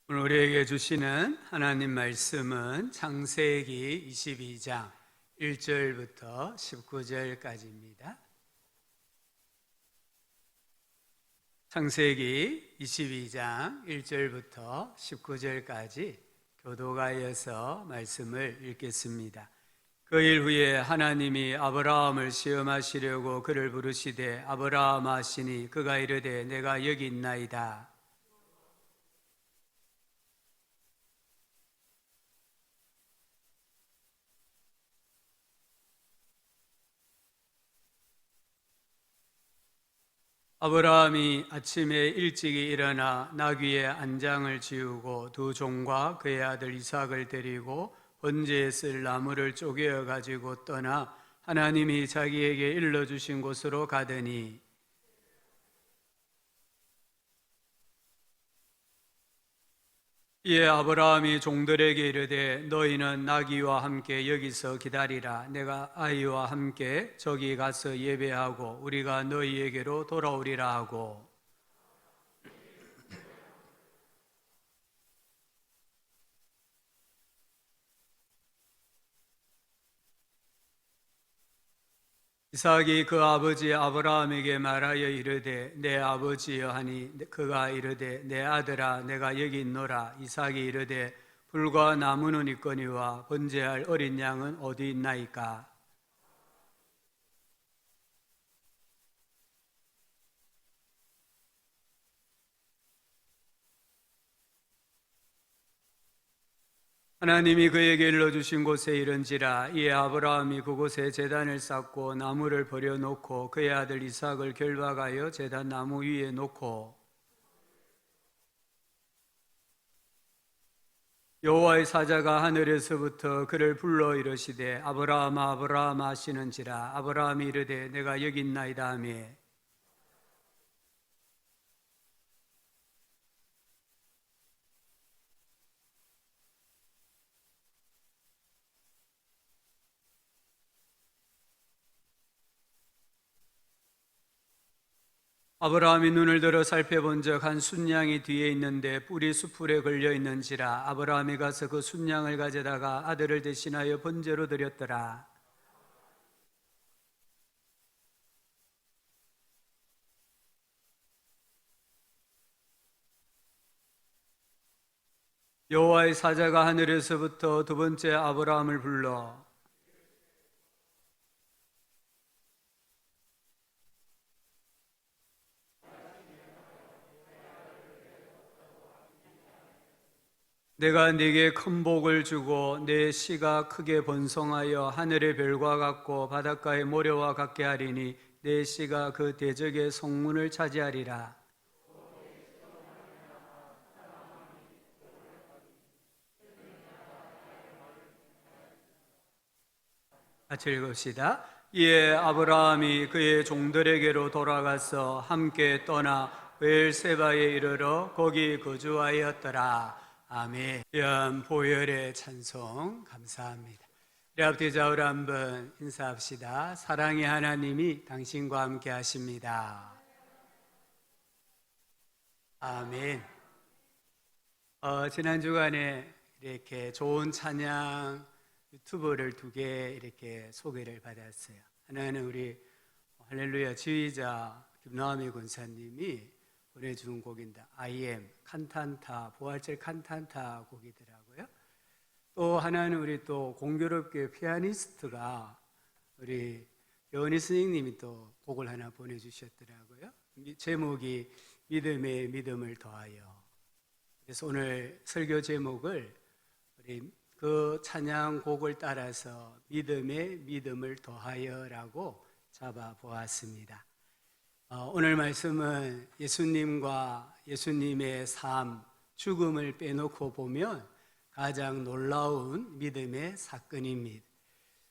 오늘 우리에게 주시는 하나님 말씀은 창세기 22장 1절부터 19절까지입니다. 창세기 22장 1절부터 19절까지 교도가이어서 말씀을 읽겠습니다. 그 일 후에 하나님이 아브라함을 시험하시려고 그를 부르시되 아브라함 하시니 그가 이르되 내가 여기 있나이다. 아브라함이 아침에 일찍이 일어나 나귀의 안장을 지우고 두 종과 그의 아들 이삭을 데리고 번제에 쓸 나무를 쪼개어 가지고 떠나 하나님이 자기에게 일러주신 곳으로 가더니 이에 아브라함이 종들에게 이르되 너희는 나귀와 함께 여기서 기다리라. 내가 아이와 함께 저기 가서 예배하고 우리가 너희에게로 돌아오리라 하고 이삭이 그 아버지 아브라함에게 말하여 이르되 내 아버지여 하니 그가 이르되 내 아들아 내가 여기 있노라. 이삭이 이르되 불과 나무는 있거니와 번제할 어린 양은 어디 있나이까. 하나님이 그에게 일러주신 곳에 이른지라. 이에 아브라함이 그곳에 제단을 쌓고 나무를 버려놓고 그의 아들 이삭을 결박하여 제단 나무 위에 놓고 여호와의 사자가 하늘에서부터 그를 불러 이르시되 아브라함아 아브라함아 하시는지라. 아브라함이 이르되 내가 여기 있나이다 하며 아브라함이 눈을 들어 살펴본즉 한 순양이 뒤에 있는데 뿔이 수풀에 걸려 있는지라. 아브라함이 가서 그 순양을 가져다가 아들을 대신하여 번제로 드렸더라. 여호와의 사자가 하늘에서부터 두 번째 아브라함을 불러 내가 네게 큰 복을 주고 내 씨가 크게 번성하여 하늘의 별과 같고 바닷가의 모래와 같게 하리니 내 씨가 그 대적의 성문을 차지하리라. 같이 읽읍시다. 이에 아브라함이 그의 종들에게로 돌아가서 함께 떠나 베엘세바에 이르러 거기 거주하였더라. 아멘. 귀한 보혈의 찬송 감사합니다. 우리 앞뒤 좌우로 한번 인사합시다. 사랑의 하나님이 당신과 함께 하십니다. 아멘. 지난 주간에 이렇게 좋은 찬양 유튜브를 두 개 이렇게 소개를 받았어요. 하나는 우리 할렐루야 지휘자 김나음이 권사님이 보내준 곡인데 I am 칸탄타 부활절 칸탄타 곡이더라고요. 또 하나는 우리 또 공교롭게 피아니스트가 우리 여은희 선생님이 또 곡을 하나 보내주셨더라고요. 제목이 믿음에 믿음을 더하여. 그래서 오늘 설교 제목을 우리 그 찬양 곡을 따라서 믿음에 믿음을 더하여라고 잡아 보았습니다. 오늘 말씀은 예수님과 예수님의 삶, 죽음을 빼놓고 보면 가장 놀라운 믿음의 사건입니다.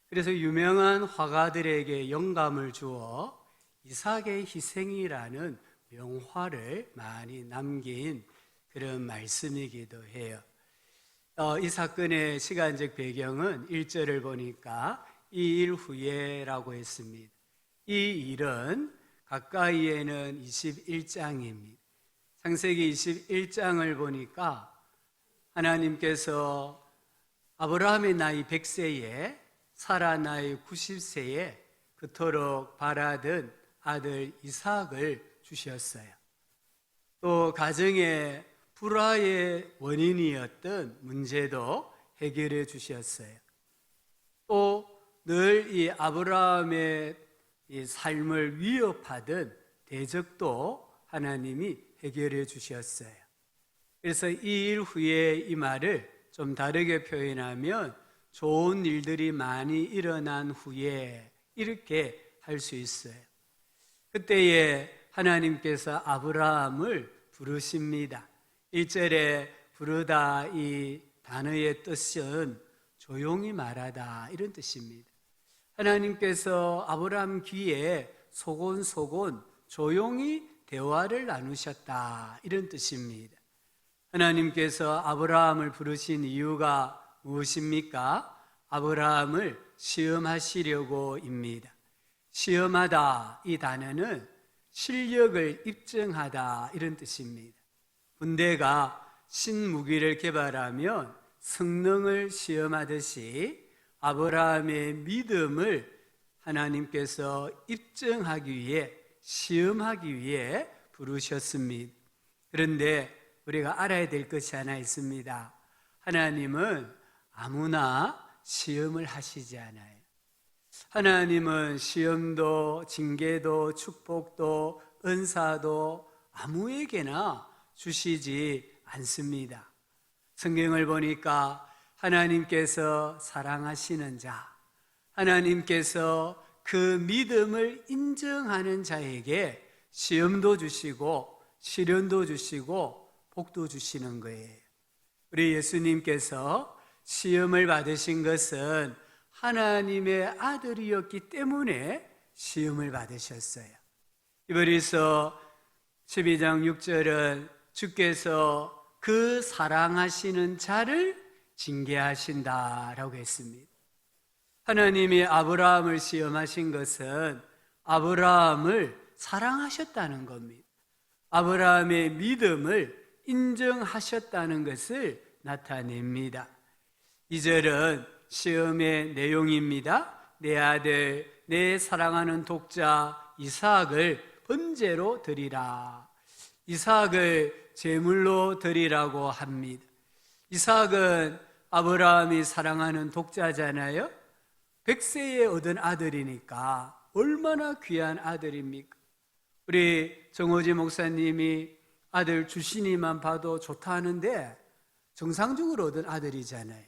그래서 유명한 화가들에게 영감을 주어 이삭의 희생이라는 명화를 많이 남긴 그런 말씀이기도 해요. 이 사건의 시간적 배경은 1절을 보니까 이 일 후에라고 했습니다. 이 일은 가까이에는 21장입니다. 창세기 21장을 보니까 하나님께서 아브라함의 나이 100세에 사라 나이 90세에 그토록 바라던 아들 이삭을 주셨어요. 또 가정의 불화의 원인이었던 문제도 해결해 주셨어요. 또 늘 이 아브라함의 이 삶을 위협하던 대적도 하나님이 해결해 주셨어요. 그래서 이 일 후에 이 말을 좀 다르게 표현하면 좋은 일들이 많이 일어난 후에 이렇게 할 수 있어요. 그때에 하나님께서 아브라함을 부르십니다. 1절에 부르다 이 단어의 뜻은 조용히 말하다 이런 뜻입니다. 하나님께서 아브라함 귀에 소곤소곤 조용히 대화를 나누셨다 이런 뜻입니다. 하나님께서 아브라함을 부르신 이유가 무엇입니까? 아브라함을 시험하시려고입니다. 시험하다 이 단어는 실력을 입증하다 이런 뜻입니다. 군대가 신무기를 개발하면 성능을 시험하듯이 아브라함의 믿음을 하나님께서 입증하기 위해 시험하기 위해 부르셨습니다. 그런데 우리가 알아야 될 것이 하나 있습니다. 하나님은 아무나 시험을 하시지 않아요. 하나님은 시험도 징계도 축복도 은사도 아무에게나 주시지 않습니다. 성경을 보니까 하나님께서 사랑하시는 자, 하나님께서 그 믿음을 인정하는 자에게 시험도 주시고 시련도 주시고 복도 주시는 거예요. 우리 예수님께서 시험을 받으신 것은 하나님의 아들이었기 때문에 시험을 받으셨어요. 히브리서 12장 6절은 주께서 그 사랑하시는 자를 징계하신다라고 했습니다. 하나님이 아브라함을 시험하신 것은 아브라함을 사랑하셨다는 겁니다. 아브라함의 믿음을 인정하셨다는 것을 나타냅니다. 2절은 시험의 내용입니다. 내 아들, 내 사랑하는 독자 이삭을 번제로 드리라. 이삭을 제물로 드리라고 합니다. 이삭은 아브라함이 사랑하는 독자잖아요. 100세에 얻은 아들이니까 얼마나 귀한 아들입니까? 우리 정호지 목사님이 아들 주신이만 봐도 좋다 하는데 정상적으로 얻은 아들이잖아요.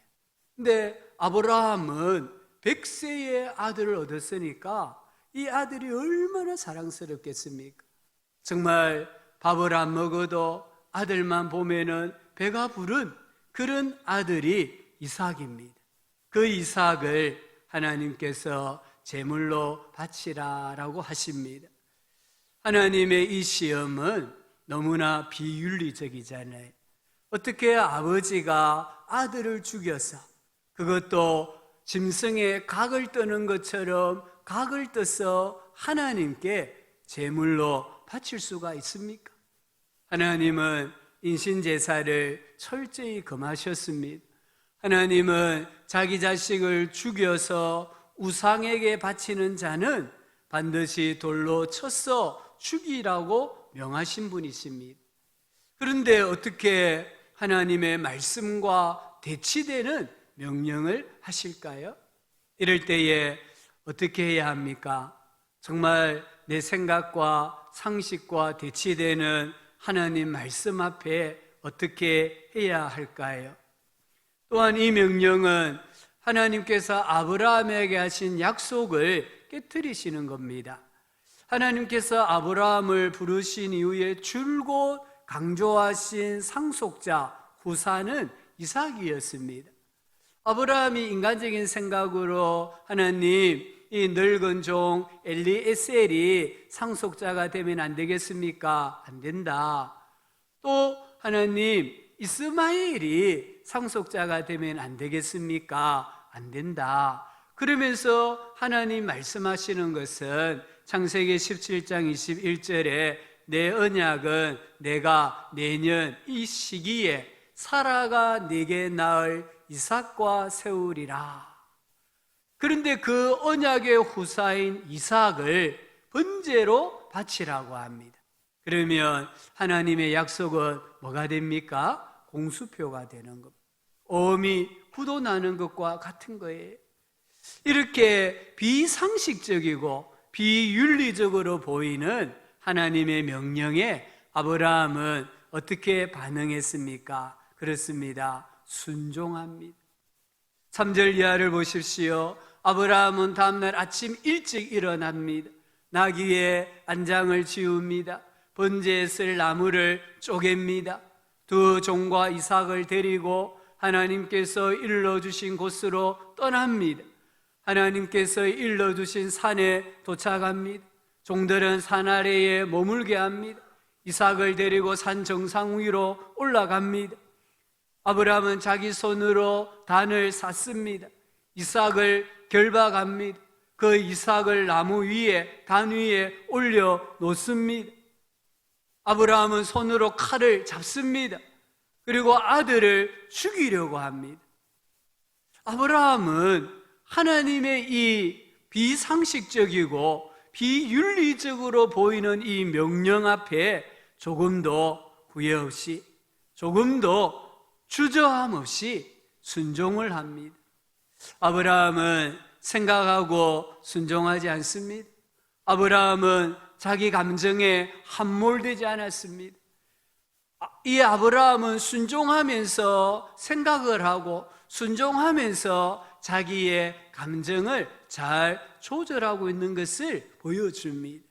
근데 아브라함은 100세의 아들을 얻었으니까 이 아들이 얼마나 사랑스럽겠습니까? 정말 밥을 안 먹어도 아들만 보면은 배가 부른 그런 아들이 이삭입니다. 그 이삭을 하나님께서 제물로 바치라라고 하십니다. 하나님의 이 시험은 너무나 비윤리적이잖아요. 어떻게 아버지가 아들을 죽여서 그것도 짐승의 각을 떠는 것처럼 각을 떠서 하나님께 제물로 바칠 수가 있습니까? 하나님은 인신제사를 철저히 금하셨습니다. 하나님은 자기 자식을 죽여서 우상에게 바치는 자는 반드시 돌로 쳐서 죽이라고 명하신 분이십니다. 그런데 어떻게 하나님의 말씀과 대치되는 명령을 하실까요? 이럴 때에 어떻게 해야 합니까? 정말 내 생각과 상식과 대치되는 하나님 말씀 앞에 어떻게 해야 할까요? 또한 이 명령은 하나님께서 아브라함에게 하신 약속을 깨트리시는 겁니다. 하나님께서 아브라함을 부르신 이후에 줄곧 강조하신 상속자, 후사는 이삭이었습니다. 아브라함이 인간적인 생각으로 하나님, 이 늙은 종 엘리에셀이 상속자가 되면 안 되겠습니까? 안 된다. 또 하나님, 이스마엘이 상속자가 되면 안 되겠습니까? 안 된다. 그러면서 하나님 말씀하시는 것은 창세기 17장 21절에 내 언약은 내가 내년 이 시기에 사라가 네게 낳을 이삭과 세우리라. 그런데 그 언약의 후사인 이삭을 번제로 바치라고 합니다. 그러면 하나님의 약속은 뭐가 됩니까? 공수표가 되는 겁니다. 어음이 굳어나는 것과 같은 거예요. 이렇게 비상식적이고 비윤리적으로 보이는 하나님의 명령에 아브라함은 어떻게 반응했습니까? 그렇습니다. 순종합니다. 3절 이하를 보십시오. 아브라함은 다음날 아침 일찍 일어납니다. 나귀의 안장을 지웁니다. 번제에 쓸 나무를 쪼갭니다. 두 종과 이삭을 데리고 하나님께서 일러주신 곳으로 떠납니다. 하나님께서 일러주신 산에 도착합니다. 종들은 산 아래에 머물게 합니다. 이삭을 데리고 산 정상 위로 올라갑니다. 아브라함은 자기 손으로 단을 쌌습니다. 이삭을 결박합니다. 그 이삭을 나무 위에, 단 위에 올려 놓습니다. 아브라함은 손으로 칼을 잡습니다. 그리고 아들을 죽이려고 합니다. 아브라함은 하나님의 이 비상식적이고 비윤리적으로 보이는 이 명령 앞에 조금도 후회 없이, 조금도 주저함 없이 순종을 합니다. 아브라함은 생각하고 순종하지 않습니다. 아브라함은 자기 감정에 함몰되지 않았습니다. 이 아브라함은 순종하면서 생각을 하고 순종하면서 자기의 감정을 잘 조절하고 있는 것을 보여줍니다.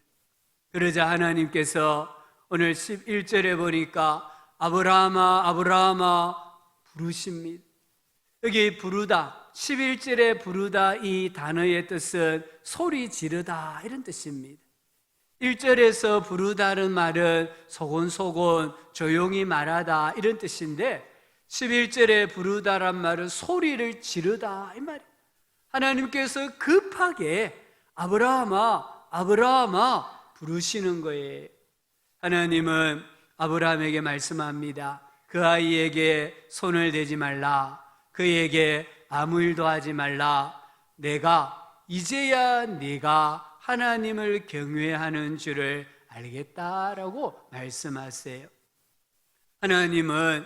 그러자 하나님께서 오늘 11절에 보니까 아브라함아 아브라함아 부르십니다. 여기 부르다, 11절에 부르다 이 단어의 뜻은 소리 지르다 이런 뜻입니다. 1절에서 부르다는 말은 소곤소곤 조용히 말하다 이런 뜻인데 11절에 부르다란 말은 소리를 지르다 이 말이에요. 하나님께서 급하게 아브라함아 아브라함아 부르시는 거예요. 하나님은 아브라함에게 말씀합니다. 그 아이에게 손을 대지 말라. 그에게 아무 일도 하지 말라. 이제야 네가 하나님을 경외하는 줄을 알겠다라고 말씀하세요. 하나님은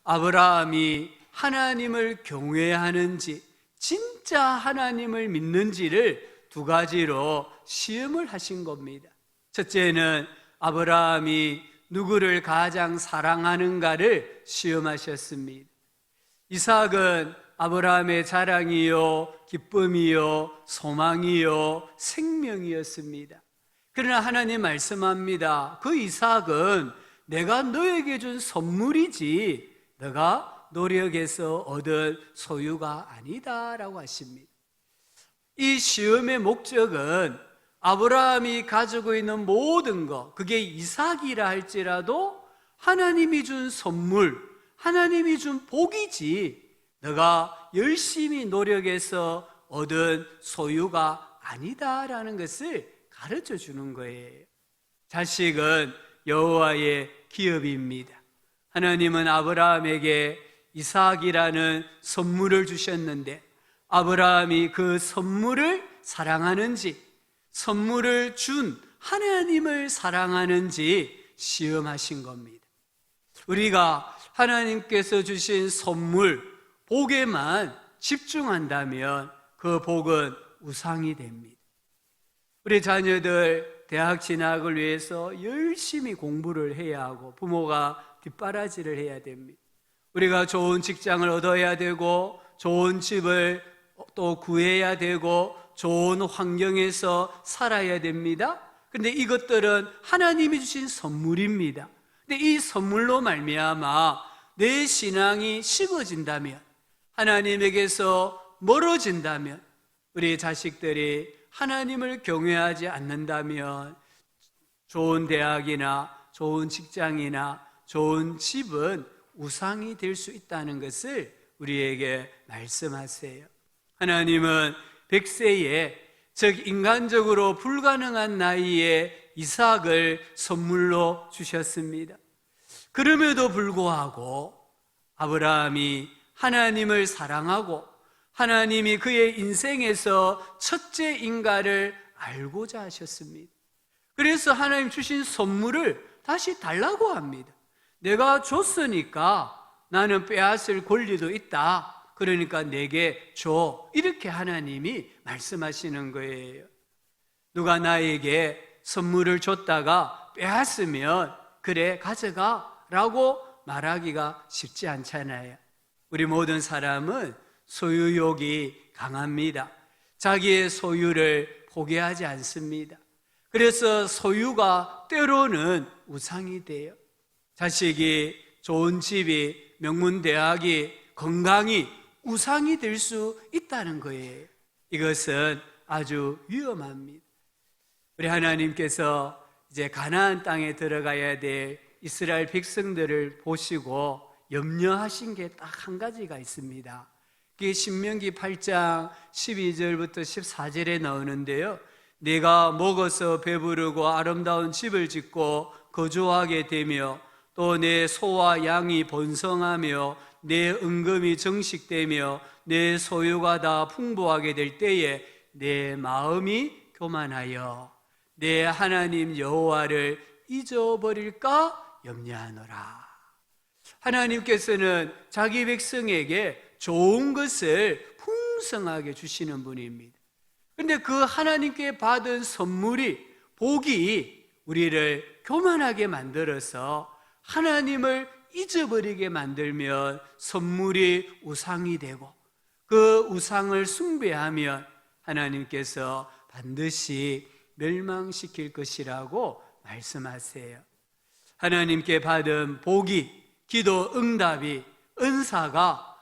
아브라함이 하나님을 경외하는지 진짜 하나님을 믿는지를 두 가지로 시험을 하신 겁니다. 첫째는 아브라함이 누구를 가장 사랑하는가를 시험하셨습니다. 이삭은 아브라함의 자랑이요, 기쁨이요, 소망이요, 생명이었습니다. 그러나 하나님 말씀합니다. 그 이삭은 내가 너에게 준 선물이지 너가 노력해서 얻은 소유가 아니다라고 하십니다. 이 시험의 목적은 아브라함이 가지고 있는 모든 것, 그게 이삭이라 할지라도 하나님이 준 선물, 하나님이 준 복이지 너가 열심히 노력해서 얻은 소유가 아니다라는 것을 가르쳐 주는 거예요. 자식은 여호와의 기업입니다. 하나님은 아브라함에게 이삭이라는 선물을 주셨는데 아브라함이 그 선물을 사랑하는지, 선물을 준 하나님을 사랑하는지 시험하신 겁니다. 우리가 하나님께서 주신 선물, 복에만 집중한다면 그 복은 우상이 됩니다. 우리 자녀들 대학 진학을 위해서 열심히 공부를 해야 하고 부모가 뒷바라지를 해야 됩니다. 우리가 좋은 직장을 얻어야 되고 좋은 집을 또 구해야 되고 좋은 환경에서 살아야 됩니다. 그런데 이것들은 하나님이 주신 선물입니다. 근데 이 선물로 말미암아 내 신앙이 식어진다면, 하나님에게서 멀어진다면, 우리 자식들이 하나님을 경외하지 않는다면 좋은 대학이나 좋은 직장이나 좋은 집은 우상이 될 수 있다는 것을 우리에게 말씀하세요. 하나님은 100세에, 즉 인간적으로 불가능한 나이에 이삭을 선물로 주셨습니다. 그럼에도 불구하고 아브라함이 하나님을 사랑하고 하나님이 그의 인생에서 첫째 인가를 알고자 하셨습니다. 그래서 하나님 주신 선물을 다시 달라고 합니다. 내가 줬으니까 나는 빼앗을 권리도 있다. 그러니까 내게 줘. 이렇게 하나님이 말씀하시는 거예요. 누가 나에게 선물을 줬다가 빼앗으면 그래 가져가 라고 말하기가 쉽지 않잖아요. 우리 모든 사람은 소유욕이 강합니다. 자기의 소유를 포기하지 않습니다. 그래서 소유가 때로는 우상이 돼요. 자식이, 좋은 집이, 명문대학이, 건강이 우상이 될 수 있다는 거예요. 이것은 아주 위험합니다. 우리 하나님께서 이제 가나안 땅에 들어가야 될 이스라엘 백성들을 보시고 염려하신 게 딱 한 가지가 있습니다. 그게 신명기 8장 12절부터 14절에 나오는데요. 내가 먹어서 배부르고 아름다운 집을 짓고 거주하게 되며 또 내 소와 양이 번성하며 내 은금이 정식되며 내 소유가 다 풍부하게 될 때에 내 마음이 교만하여 내 하나님 여호와를 잊어버릴까 염려하노라. 하나님께서는 자기 백성에게 좋은 것을 풍성하게 주시는 분입니다. 그런데 그 하나님께 받은 선물이, 복이 우리를 교만하게 만들어서 하나님을 잊어버리게 만들면 선물이 우상이 되고 그 우상을 숭배하면 하나님께서 반드시 멸망시킬 것이라고 말씀하세요. 하나님께 받은 복이, 기도 응답이, 은사가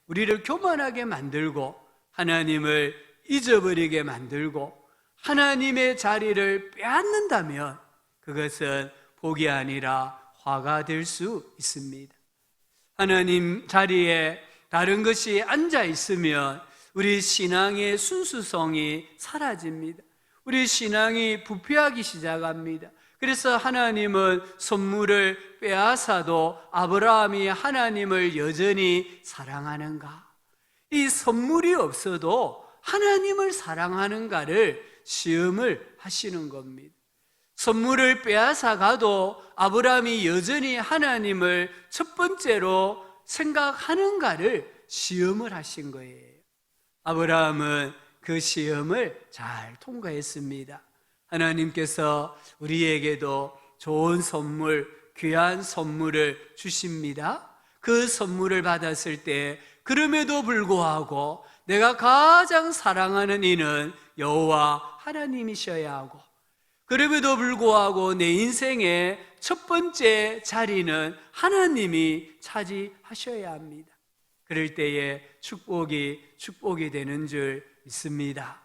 우리를 교만하게 만들고 하나님을 잊어버리게 만들고 하나님의 자리를 빼앗는다면 그것은 복이 아니라 화가 될 수 있습니다. 하나님 자리에 다른 것이 앉아 있으면 우리 신앙의 순수성이 사라집니다. 우리 신앙이 부패하기 시작합니다. 그래서 하나님은 선물을 빼앗아도 아브라함이 하나님을 여전히 사랑하는가? 이 선물이 없어도 하나님을 사랑하는가를 시험을 하시는 겁니다. 선물을 빼앗아 가도 아브라함이 여전히 하나님을 첫 번째로 생각하는가를 시험을 하신 거예요. 아브라함은 그 시험을 잘 통과했습니다. 하나님께서 우리에게도 좋은 선물, 귀한 선물을 주십니다. 그 선물을 받았을 때 그럼에도 불구하고 내가 가장 사랑하는 이는 여호와 하나님이셔야 하고 그럼에도 불구하고 내 인생의 첫 번째 자리는 하나님이 차지하셔야 합니다. 그럴 때에 축복이 되는 줄 믿습니다.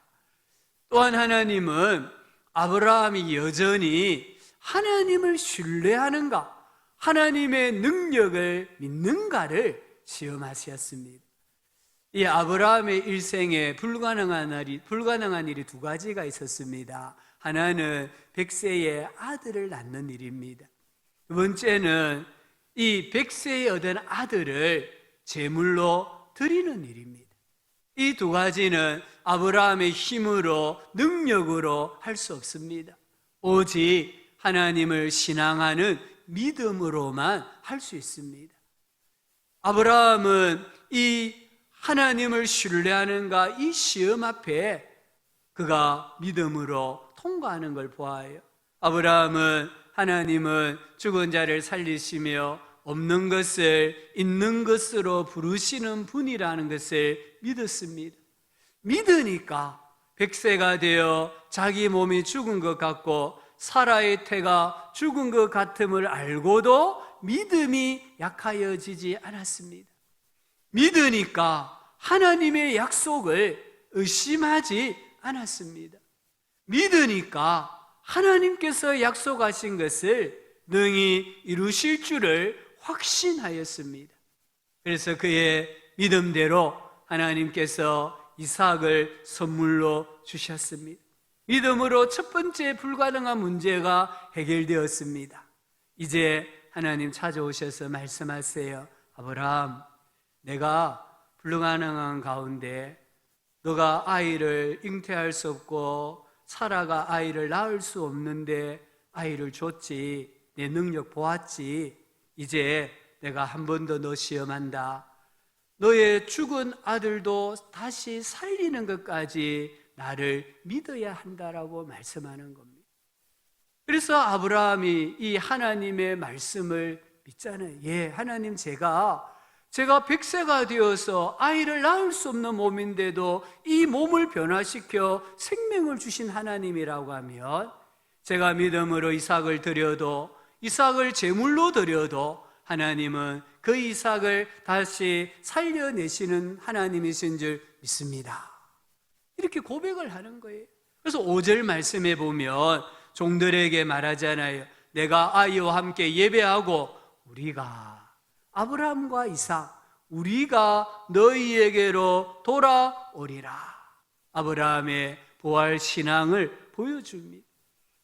또한 하나님은 아브라함이 여전히 하나님을 신뢰하는가, 하나님의 능력을 믿는가를 시험하셨습니다. 이 아브라함의 일생에 불가능한 일이 두 가지가 있었습니다. 하나는 100세의 아들을 낳는 일입니다. 두 번째는 이 100세에 얻은 아들을 제물로 드리는 일입니다. 이 두 가지는 아브라함의 힘으로, 능력으로 할 수 없습니다. 오직 하나님을 신앙하는 믿음으로만 할 수 있습니다. 아브라함은 이 하나님을 신뢰하는가 이 시험 앞에 그가 믿음으로 통과하는 걸 보아요. 아브라함은 하나님은 죽은 자를 살리시며 없는 것을 있는 것으로 부르시는 분이라는 것을 믿었습니다. 믿으니까 100세가 되어 자기 몸이 죽은 것 같고 사라의 태가 죽은 것 같음을 알고도 믿음이 약하여지지 않았습니다. 믿으니까 하나님의 약속을 의심하지 않았습니다. 믿으니까 하나님께서 약속하신 것을 능히 이루실 줄을 확신하였습니다. 그래서 그의 믿음대로 하나님께서 이삭을 선물로 주셨습니다. 믿음으로 첫 번째 불가능한 문제가 해결되었습니다. 이제 하나님 찾아오셔서 말씀하세요. 아브라함, 내가 불가능한 가운데 너가 아이를 잉태할 수 없고 사라가 아이를 낳을 수 없는데 아이를 줬지. 내 능력 보았지. 이제 내가 한 번 더 너 시험한다. 너의 죽은 아들도 다시 살리는 것까지 나를 믿어야 한다라고 말씀하는 겁니다. 그래서 아브라함이 이 하나님의 말씀을 믿잖아요. 예, 하나님, 제가 100세가 되어서 아이를 낳을 수 없는 몸인데도 이 몸을 변화시켜 생명을 주신 하나님이라고 하면 제가 믿음으로 이삭을 드려도, 이삭을 제물로 드려도 하나님은 그 이삭을 다시 살려내시는 하나님이신 줄 믿습니다. 이렇게 고백을 하는 거예요. 그래서 5절 말씀에 보면 종들에게 말하잖아요. 내가 아이와 함께 예배하고 우리가, 아브라함과 이삭, 우리가 너희에게로 돌아오리라. 아브라함의 부활 신앙을 보여줍니다.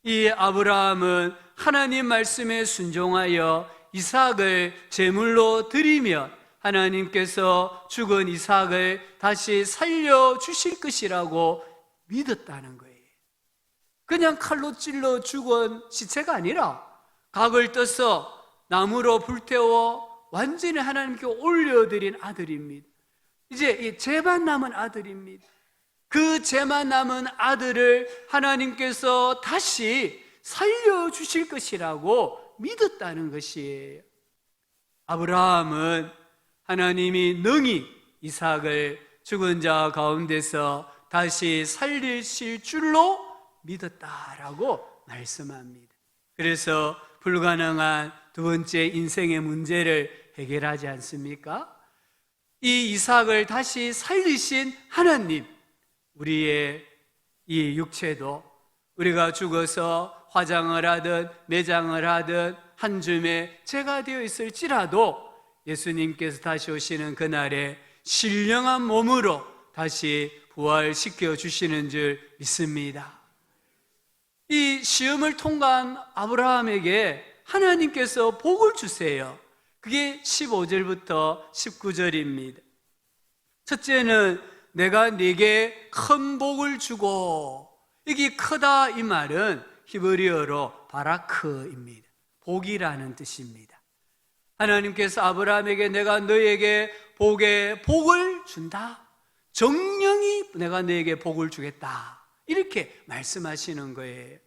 이 아브라함은 하나님 말씀에 순종하여 이삭을 제물로 드리면 하나님께서 죽은 이삭을 다시 살려주실 것이라고 믿었다는 거예요. 그냥 칼로 찔러 죽은 시체가 아니라 각을 떠서 나무로 불태워 완전히 하나님께 올려드린 아들입니다. 이제 이 죄만 남은 아들입니다. 그 죄만 남은 아들을 하나님께서 다시 살려주실 것이라고 믿었다는 것이에요. 아브라함은 하나님이 능히 이삭을 죽은 자 가운데서 다시 살리실 줄로 믿었다라고 말씀합니다. 그래서 불가능한 두 번째 인생의 문제를 해결하지 않습니까? 이 이삭을 다시 살리신 하나님, 우리의 이 육체도 우리가 죽어서 화장을 하든 매장을 하든 한 줌의 죄가 되어 있을지라도 예수님께서 다시 오시는 그날에 신령한 몸으로 다시 부활시켜 주시는 줄 믿습니다. 이 시험을 통과한 아브라함에게 하나님께서 복을 주세요. 그게 15절부터 19절입니다. 첫째는 내가 네게 큰 복을 주고, 이게 크다 이 말은 히브리어로 바라크입니다. 복이라는 뜻입니다. 하나님께서 아브라함에게 내가 너에게 복을 준다. 정령이 내가 너에게 복을 주겠다. 이렇게 말씀하시는 거예요.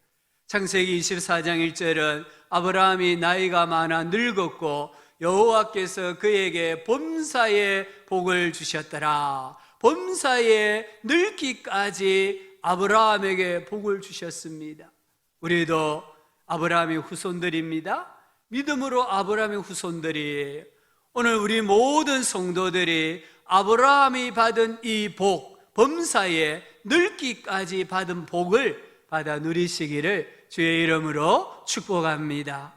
창세기 24장 1절은 아브라함이 나이가 많아 늙었고 여호와께서 그에게 범사의 복을 주셨더라. 범사의 늙기까지 아브라함에게 복을 주셨습니다. 우리도 아브라함의 후손들입니다. 믿음으로 아브라함의 후손들이에요. 오늘 우리 모든 성도들이 아브라함이 받은 이 복, 범사의 늙기까지 받은 복을 받아 누리시기를 주의 이름으로 축복합니다.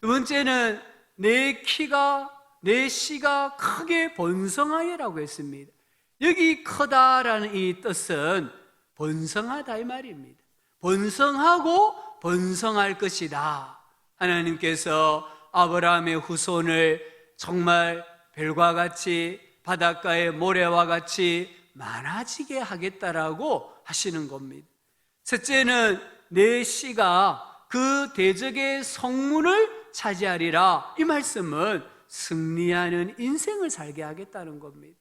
두 번째는 내 씨가 크게 번성하여라고 했습니다. 여기 크다라는 이 뜻은 번성하다 이 말입니다. 번성하고 번성할 것이다. 하나님께서 아브라함의 후손을 정말 별과 같이 바닷가의 모래와 같이 많아지게 하겠다라고 하시는 겁니다. 셋째는 내 씨가 그 대적의 성문을 차지하리라. 이 말씀은 승리하는 인생을 살게 하겠다는 겁니다.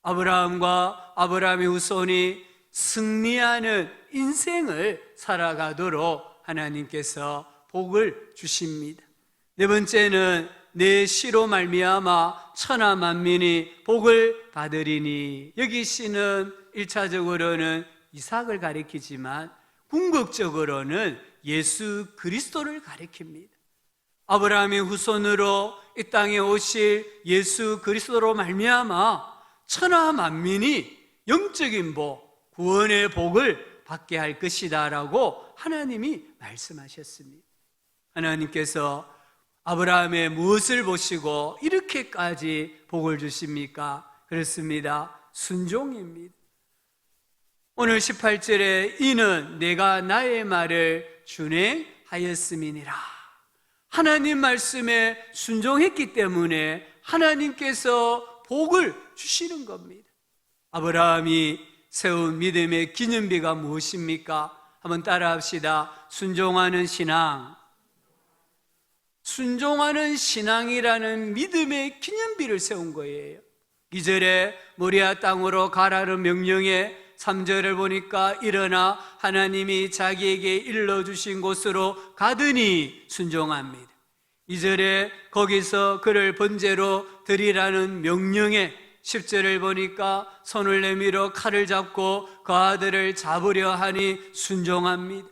아브라함과 아브라함의 후손이 승리하는 인생을 살아가도록 하나님께서 복을 주십니다. 네 번째는 내 씨로 말미암아 천하 만민이 복을 받으리니. 여기 씨는 1차적으로는 이삭을 가리키지만 궁극적으로는 예수 그리스도를 가리킵니다. 아브라함의 후손으로 이 땅에 오실 예수 그리스도로 말미암아 천하 만민이 영적인 복, 구원의 복을 받게 할 것이다 라고 하나님이 말씀하셨습니다. 하나님께서 아브라함의 무엇을 보시고 이렇게까지 복을 주십니까? 그렇습니다. 순종입니다. 오늘 18절에 이는 내가 나의 말을 준행하였음이니라. 하나님 말씀에 순종했기 때문에 하나님께서 복을 주시는 겁니다. 아브라함이 세운 믿음의 기념비가 무엇입니까? 한번 따라합시다. 순종하는 신앙. 순종하는 신앙이라는 믿음의 기념비를 세운 거예요. 2절에 모리아 땅으로 가라는 명령에 3절을 보니까 일어나 하나님이 자기에게 일러주신 곳으로 가더니 순종합니다. 2절에 거기서 그를 번제로 드리라는 명령에 10절을 보니까 손을 내밀어 칼을 잡고 그 아들을 잡으려 하니 순종합니다.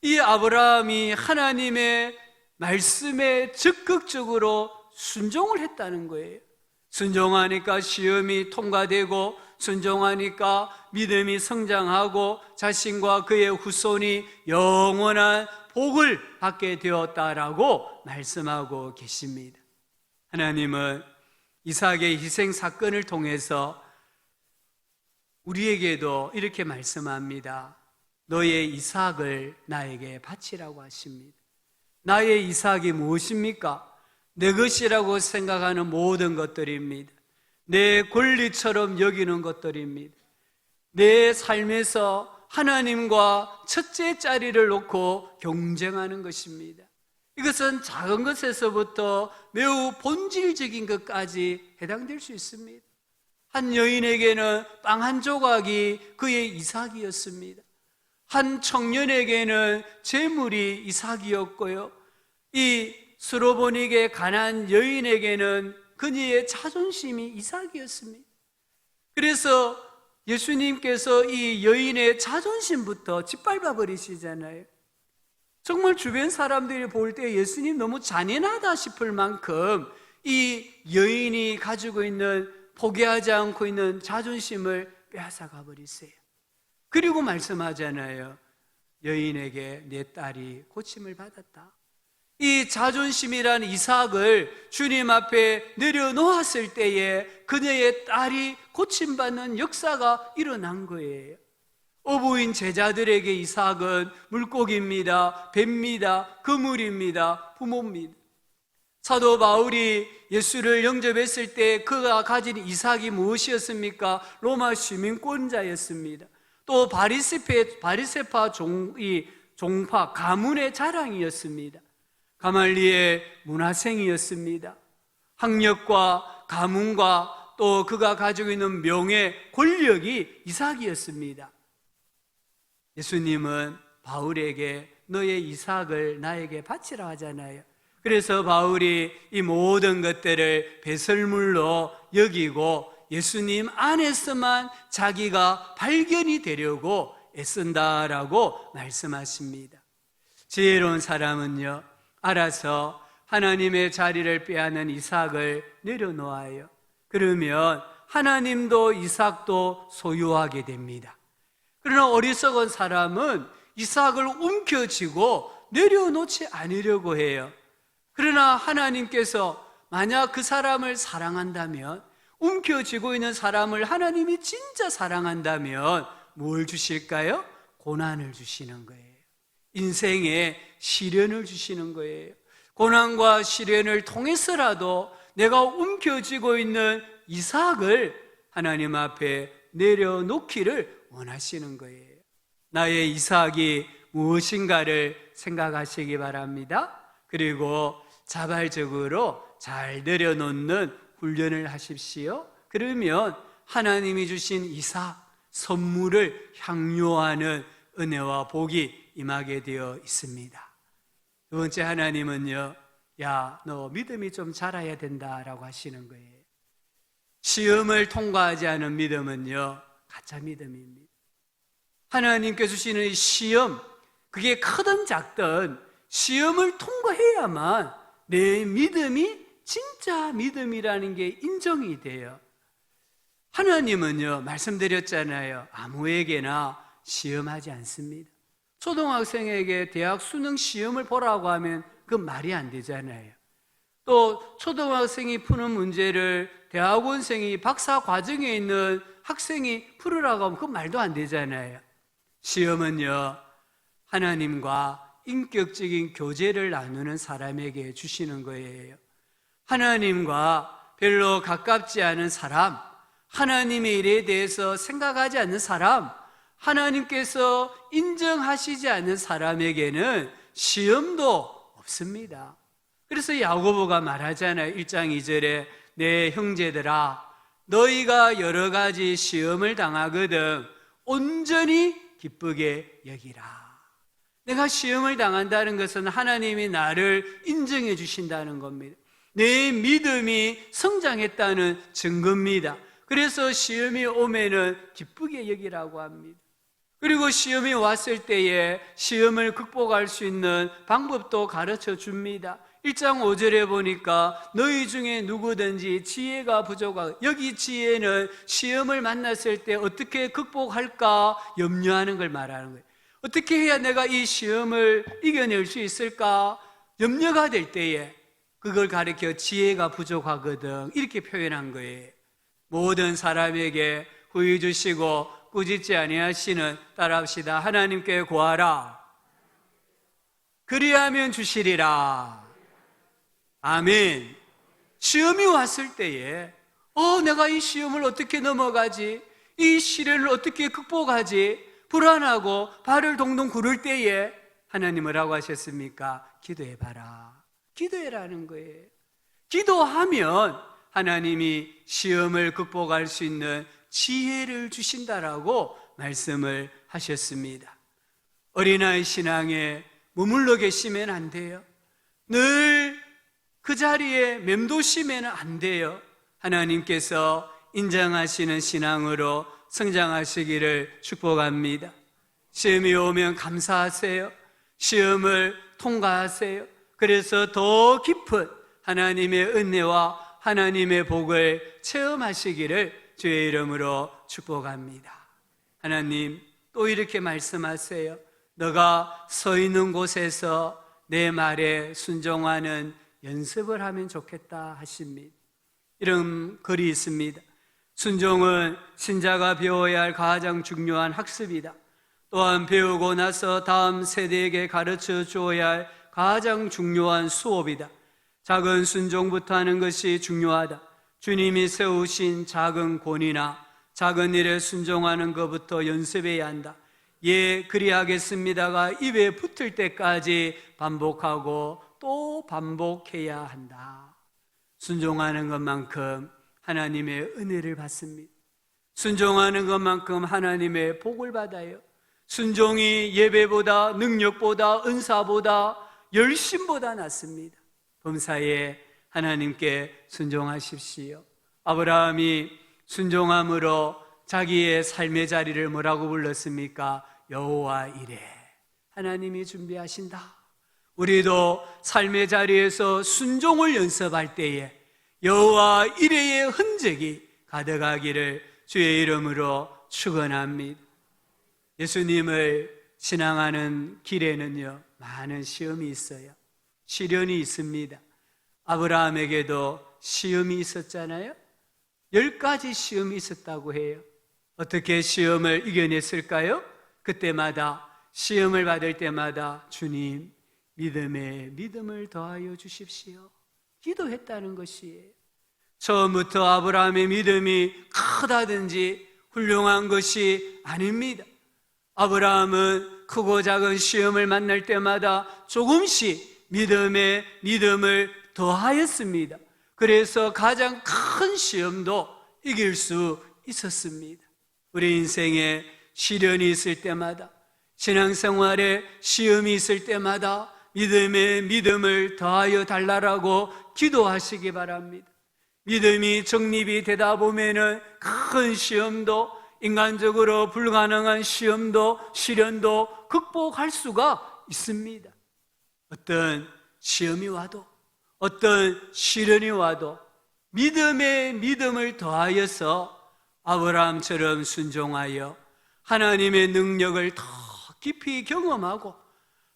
이 아브라함이 하나님의 말씀에 적극적으로 순종을 했다는 거예요. 순종하니까 시험이 통과되고 순종하니까 믿음이 성장하고 자신과 그의 후손이 영원한 복을 받게 되었다라고 말씀하고 계십니다. 하나님은 이삭의 희생 사건을 통해서 우리에게도 이렇게 말씀합니다. 너의 이삭을 나에게 바치라고 하십니다. 나의 이삭이 무엇입니까? 내 것이라고 생각하는 모든 것들입니다. 내 권리처럼 여기는 것들입니다. 내 삶에서 하나님과 첫째 자리를 놓고 경쟁하는 것입니다. 이것은 작은 것에서부터 매우 본질적인 것까지 해당될 수 있습니다. 한 여인에게는 빵 한 조각이 그의 이삭이었습니다. 한 청년에게는 재물이 이삭이었고요. 이 스로보닉의 가난한 여인에게는 그녀의 자존심이 이삭이었습니다. 그래서 예수님께서 이 여인의 자존심부터 짓밟아 버리시잖아요. 정말 주변 사람들이 볼 때 예수님 너무 잔인하다 싶을 만큼 이 여인이 가지고 있는, 포기하지 않고 있는 자존심을 빼앗아가 버리세요. 그리고 말씀하잖아요. 여인에게 내 딸이 고침을 받았다. 이 자존심이라는 이삭을 주님 앞에 내려놓았을 때에 그녀의 딸이 고침받는 역사가 일어난 거예요. 어부인 제자들에게 이삭은 물고기입니다, 뱀입니다, 그물입니다, 부모입니다. 사도 바울이 예수를 영접했을 때 그가 가진 이삭이 무엇이었습니까? 로마 시민권자였습니다. 또 바리새파 종파 가문의 자랑이었습니다. 가말리엘 문화생이었습니다. 학력과 가문과 또 그가 가지고 있는 명예, 권력이 이삭이었습니다. 예수님은 바울에게 너의 이삭을 나에게 바치라 하잖아요. 그래서 바울이 이 모든 것들을 배설물로 여기고 예수님 안에서만 자기가 발견이 되려고 애쓴다라고 말씀하십니다. 지혜로운 사람은요, 알아서 하나님의 자리를 빼앗는 이삭을 내려놓아요. 그러면 하나님도 이삭도 소유하게 됩니다. 그러나 어리석은 사람은 이삭을 움켜쥐고 내려놓지 않으려고 해요. 그러나 하나님께서 만약 그 사람을 사랑한다면, 움켜쥐고 있는 사람을 하나님이 진짜 사랑한다면 뭘 주실까요? 고난을 주시는 거예요. 인생에 시련을 주시는 거예요. 고난과 시련을 통해서라도 내가 움켜쥐고 있는 이삭을 하나님 앞에 내려놓기를 원하시는 거예요. 나의 이삭이 무엇인가를 생각하시기 바랍니다. 그리고 자발적으로 잘 내려놓는 훈련을 하십시오. 그러면 하나님이 주신 이삭, 선물을 향유하는 은혜와 복이 임하게 되어 있습니다. 두 번째, 하나님은요, 야, 너 믿음이 좀 자라야 된다라고 하시는 거예요. 시험을 통과하지 않은 믿음은요, 가짜 믿음입니다. 하나님께 주시는 시험, 그게 크든 작든 시험을 통과해야만 내 믿음이 진짜 믿음이라는 게 인정이 돼요. 하나님은요, 말씀드렸잖아요. 아무에게나 시험하지 않습니다. 초등학생에게 대학 수능 시험을 보라고 하면 그건 말이 안 되잖아요. 또 초등학생이 푸는 문제를 대학원생이 박사 과정에 있는 학생이 풀으라고 하면 그건 말도 안 되잖아요. 시험은요, 하나님과 인격적인 교제를 나누는 사람에게 주시는 거예요. 하나님과 별로 가깝지 않은 사람, 하나님의 일에 대해서 생각하지 않는 사람, 하나님께서 인정하시지 않는 사람에게는 시험도 없습니다. 그래서 야고보가 말하잖아요. 1장 2절에 내 형제들아 너희가 여러 가지 시험을 당하거든 온전히 기쁘게 여기라. 내가 시험을 당한다는 것은 하나님이 나를 인정해 주신다는 겁니다. 내 믿음이 성장했다는 증거입니다. 그래서 시험이 오면은 기쁘게 여기라고 합니다. 그리고 시험이 왔을 때에 시험을 극복할 수 있는 방법도 가르쳐 줍니다. 1장 5절에 보니까 너희 중에 누구든지 지혜가 부족하고, 여기 지혜는 시험을 만났을 때 어떻게 극복할까 염려하는 걸 말하는 거예요. 어떻게 해야 내가 이 시험을 이겨낼 수 있을까 염려가 될 때에 그걸 가리켜 지혜가 부족하거든 이렇게 표현한 거예요. 모든 사람에게 후히 주시고 꾸짖지 아니하시는, 따라합시다. 하나님께 구하라 그리하면 주시리라. 아멘. 시험이 왔을 때에 내가 이 시험을 어떻게 넘어가지, 이 시련을 어떻게 극복하지 불안하고 발을 동동 구를 때에 하나님 뭐라고 하셨습니까? 기도해봐라. 기도해라는 거예요. 기도하면 하나님이 시험을 극복할 수 있는 지혜를 주신다라고 말씀을 하셨습니다. 어린아이 신앙에 머물러 계시면 안 돼요. 늘 그 자리에 맴도시면 안 돼요. 하나님께서 인정하시는 신앙으로 성장하시기를 축복합니다. 시험이 오면 감사하세요. 시험을 통과하세요. 그래서 더 깊은 하나님의 은혜와 하나님의 복을 체험하시기를 주의 이름으로 축복합니다. 하나님 또 이렇게 말씀하세요. 너가 서 있는 곳에서 내 말에 순종하는 연습을 하면 좋겠다 하십니다. 이런 글이 있습니다. 순종은 신자가 배워야 할 가장 중요한 학습이다. 또한 배우고 나서 다음 세대에게 가르쳐 주어야 할 가장 중요한 수업이다. 작은 순종부터 하는 것이 중요하다. 주님이 세우신 작은 권위나 작은 일에 순종하는 것부터 연습해야 한다. 예, 그리하겠습니다가 입에 붙을 때까지 반복하고 또 반복해야 한다. 순종하는 것만큼 하나님의 은혜를 받습니다. 순종하는 것만큼 하나님의 복을 받아요. 순종이 예배보다, 능력보다, 은사보다, 열심보다 낫습니다. 범사에 하나님께 순종하십시오. 아브라함이 순종함으로 자기의 삶의 자리를 뭐라고 불렀습니까? 여호와 이레. 하나님이 준비하신다. 우리도 삶의 자리에서 순종을 연습할 때에 여호와 이레의 흔적이 가득하기를 주의 이름으로 축원합니다. 예수님을 신앙하는 길에는요 많은 시험이 있어요. 시련이 있습니다. 아브라함에게도 시험이 있었잖아요. 10가지 시험이 있었다고 해요. 어떻게 시험을 이겨냈을까요? 그때마다 시험을 받을 때마다 주님 믿음에 믿음을 더하여 주십시오. 기도했다는 것이에요. 처음부터 아브라함의 믿음이 크다든지 훌륭한 것이 아닙니다. 아브라함은 크고 작은 시험을 만날 때마다 조금씩 믿음에 믿음을 더하였습니다. 그래서 가장 큰 시험도 이길 수 있었습니다. 우리 인생에 시련이 있을 때마다, 신앙생활에 시험이 있을 때마다 믿음에 믿음을 더하여 달라고 기도하시기 바랍니다. 믿음이 정립이 되다 보면은 큰 시험도, 인간적으로 불가능한 시험도, 시련도 극복할 수가 있습니다. 어떤 시험이 와도, 어떤 시련이 와도 믿음에 믿음을 더하여서 아브라함처럼 순종하여 하나님의 능력을 더 깊이 경험하고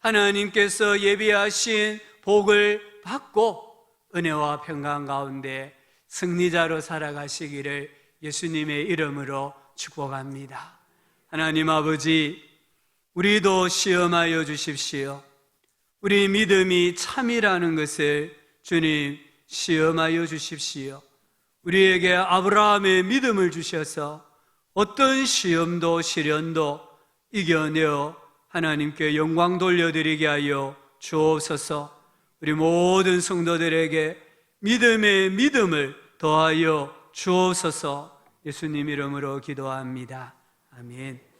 하나님께서 예비하신 복을 받고 은혜와 평강 가운데 승리자로 살아가시기를 예수님의 이름으로 축복합니다. 하나님 아버지, 우리도 시험하여 주십시오. 우리 믿음이 참이라는 것을 주님 시험하여 주십시오. 우리에게 아브라함의 믿음을 주셔서 어떤 시험도 시련도 이겨내어 하나님께 영광 돌려드리게 하여 주옵소서. 우리 모든 성도들에게 믿음의 믿음을 더하여 주옵소서. 예수님 이름으로 기도합니다. 아멘.